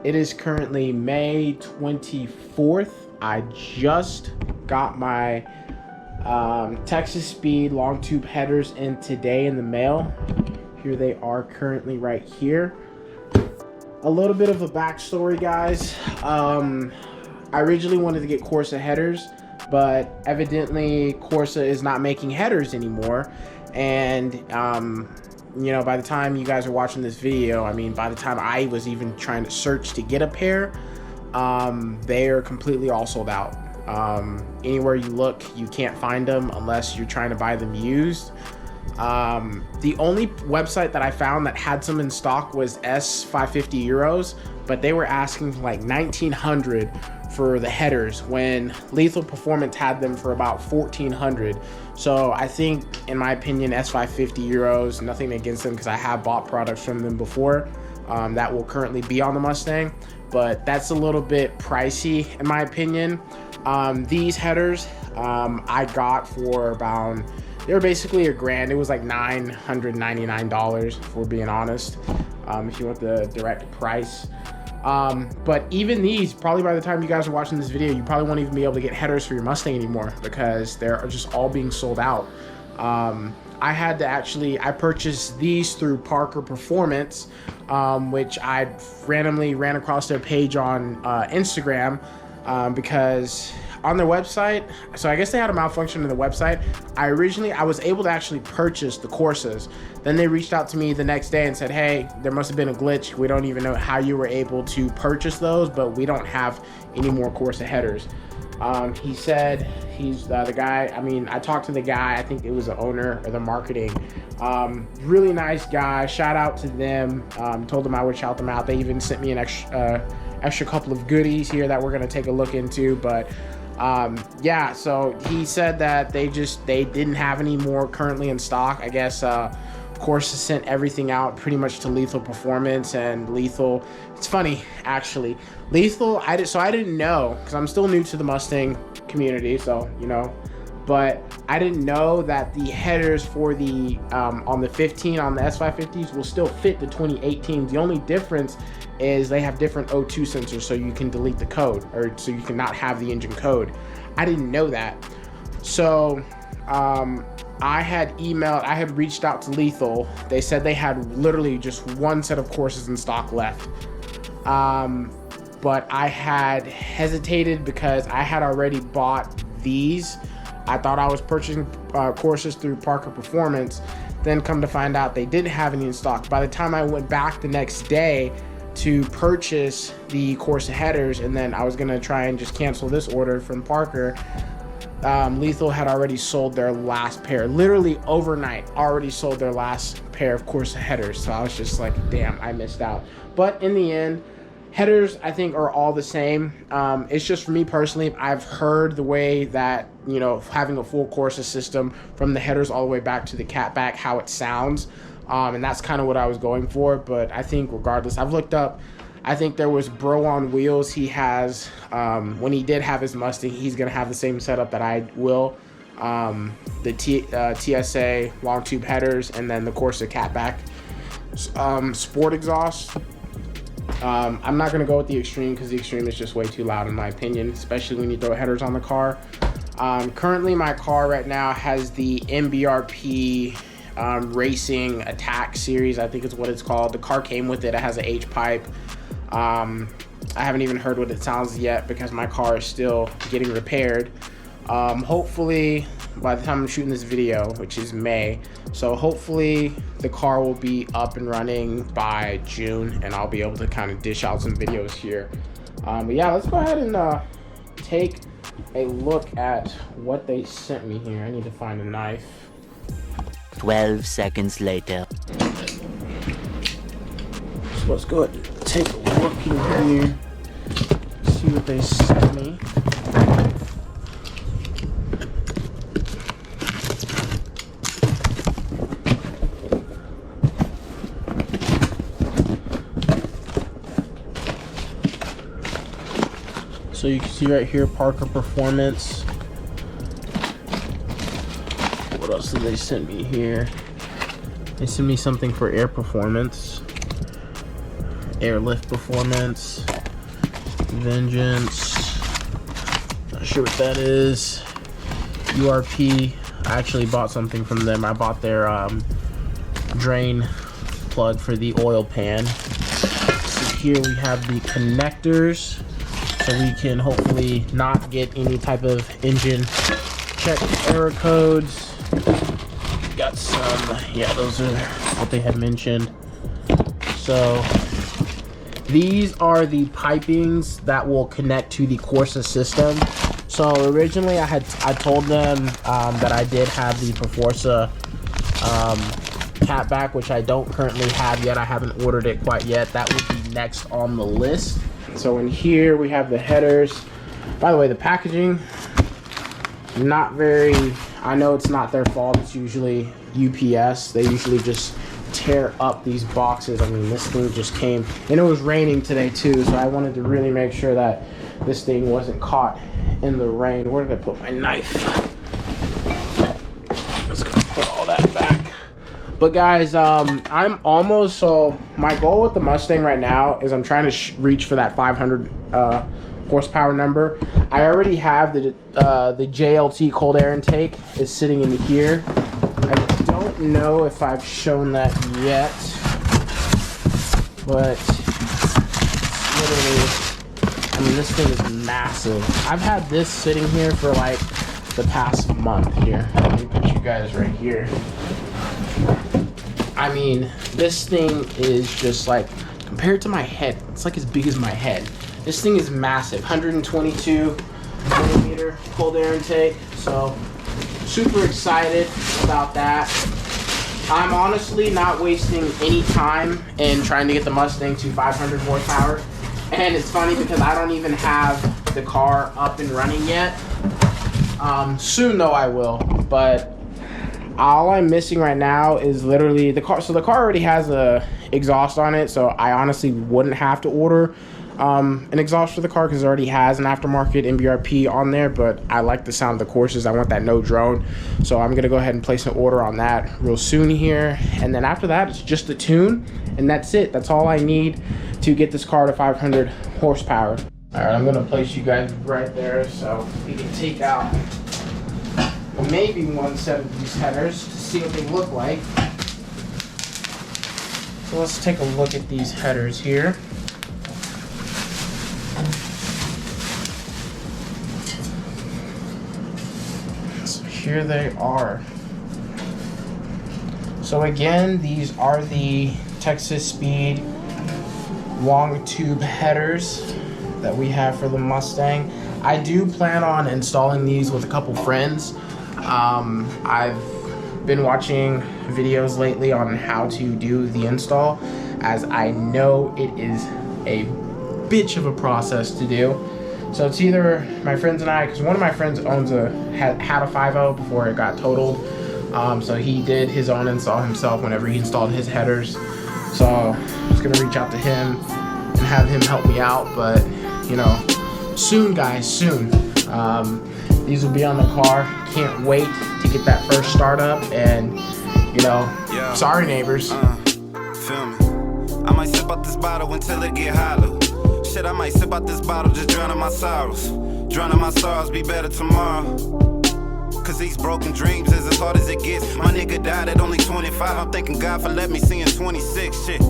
It is currently May 24th. I just got my Texas Speed long tube headers in today in the mail. Here they are currently right here. A little bit of a backstory, guys. I originally wanted to get Corsa headers, but evidently Corsa is not making headers anymore. And you know, by the time you guys are watching this video, I mean, by the time I was even trying to search to get a pair, they are completely all sold out. Anywhere you look, you can't find them unless you're trying to buy them used. The only website that I found that had some in stock was S550 Euros, but they were asking for like 1900 for the headers when Lethal Performance had them for about 1400. So I think, in my opinion, S550 Euros, nothing against them because I have bought products from them before that will currently be on the Mustang, but that's a little bit pricey in my opinion. These headers I got for about, they were basically $1,000. It was like $999 if we're being honest, if you want the direct price. But even these, probably by the time you guys are watching this video, you probably won't even be able to get headers for your Mustang anymore because they're just all being sold out. I had to actually, I purchased these through Parker Performance, which I randomly ran across their page on Instagram, because on their website, so I guess they had a malfunction in the website. I was able to actually purchase the Corsas. Then they reached out to me the next day and said, hey, there must have been a glitch. We don't even know how you were able to purchase those, but we don't have any more Corsa headers. He said he's the guy, I mean, I talked to the guy, I think it was the owner or the marketing. Really nice guy, shout out to them. Told them I would shout them out. They even sent me an extra couple of goodies here that we're gonna take a look into, but yeah, so he said that they didn't have any more currently in stock. I guess Corsa sent everything out pretty much to Lethal Performance, and Lethal, it's funny actually, Lethal, I didn't know, because I'm still new to the Mustang community, so you know, but I didn't know that the headers for the on the 15 on the S550s will still fit the 2018. The only difference is they have different O2 sensors, so you can delete the code, or so you cannot have the engine code. I didn't know that. So I had reached out to Lethal. They said they had literally just one set of Corsas in stock left. But I had hesitated because I had already bought these. I thought I was purchasing Corsas through Parker Performance. Then come to find out they didn't have any in stock. By the time I went back the next day to purchase the Corsa headers, and then I was gonna try and just cancel this order from Parker, Lethal had already sold their last pair. Literally overnight, already sold their last pair of Corsa headers. So I was just like, damn, I missed out. But in the end, headers I think are all the same. It's just for me personally, I've heard the way that, you know, having a full Corsa system from the headers all the way back to the catback, how it sounds. And that's kind of what I was going for. But I think regardless, I've looked up, I think there was Bro on Wheels. He has, when he did have his Mustang, he's going to have the same setup that I will. The TSA long tube headers, and then the Corsa catback sport exhaust. I'm not going to go with the Extreme because the Extreme is just way too loud in my opinion, especially when you throw headers on the car. Currently my car right now has the MBRP Racing Attack series, I think is what it's called. The car came with it. It has an H-pipe. I haven't even heard what it sounds yet because my car is still getting repaired. Hopefully by the time I'm shooting this video, which is May, so hopefully the car will be up and running by June and I'll be able to kind of dish out some videos here. But yeah, let's go ahead and take a look at what they sent me here. I need to find a knife. 12 seconds later. So let's go ahead and take a look in here, see what they sent me. So you can see right here, Parker Performance. What else did they send me here? They sent me something for air performance. Airlift Performance, Vengeance, not sure what that is, URP. I actually bought something from them. I bought their drain plug for the oil pan. So here we have the connectors, so we can hopefully not get any type of engine check error codes. Got some, yeah, those are what they had mentioned. So these are the pipings that will connect to the Corsa system. So originally I told them that I did have the Perforsa catback, which I don't currently have yet. I haven't ordered it quite yet. That will be next on the list. So in here we have the headers. By the way, the packaging, not very, I know it's not their fault. It's usually UPS. They usually just tear up these boxes. I mean, this thing just came, and it was raining today too, so I wanted to really make sure that this thing wasn't caught in the rain. Where did I put my knife? Let's go put all that back. But guys, I'm almost, so my goal with the Mustang right now is I'm trying to reach for that 500 horsepower number. I already have the JLT cold air intake is sitting in here. I don't know if I've shown that yet, but literally, I mean, this thing is massive. I've had this sitting here for like the past month here. Let me put you guys right here. I mean, this thing is just like, compared to my head, it's like as big as my head. This thing is massive, 122 millimeter cold air intake. So super excited about that. I'm honestly not wasting any time in trying to get the Mustang to 500 horsepower. And it's funny because I don't even have the car up and running yet. Soon though I will, but all I'm missing right now is literally the car. So the car already has a exhaust on it, so I honestly wouldn't have to order an exhaust for the car because it already has an aftermarket MBRP on there. But I like the sound of the Corsas. I want that no drone, so I'm gonna go ahead and place an order on that real soon here. And then after that, it's just the tune, and that's it. That's all I need to get this car to 500 horsepower. All right, I'm gonna place you guys right there so we can take out maybe one set of these headers to see what they look like. So let's take a look at these headers here. So here they are. So again, these are the Texas Speed long tube headers that we have for the Mustang. I do plan on installing these with a couple friends. I've been watching videos lately on how to do the install, as I know it is a bitch of a process to do. So it's either my friends and I, because one of my friends owns had a 5.0 before it got totaled. So he did his own install himself whenever he installed his headers. So I'm just gonna reach out to him and have him help me out. But you know, soon guys, soon. These will be on the car. Can't wait to get that first startup, and you know, sorry neighbors. Feel me? I might sip out this bottle until it get hollow. Shit, I might sip out this bottle, just drowning my sorrows. Drowning my sorrows, be better tomorrow. Cause these broken dreams is as hard as it gets. My nigga died at only 25. I'm thanking God for letting me see in 26. Shit.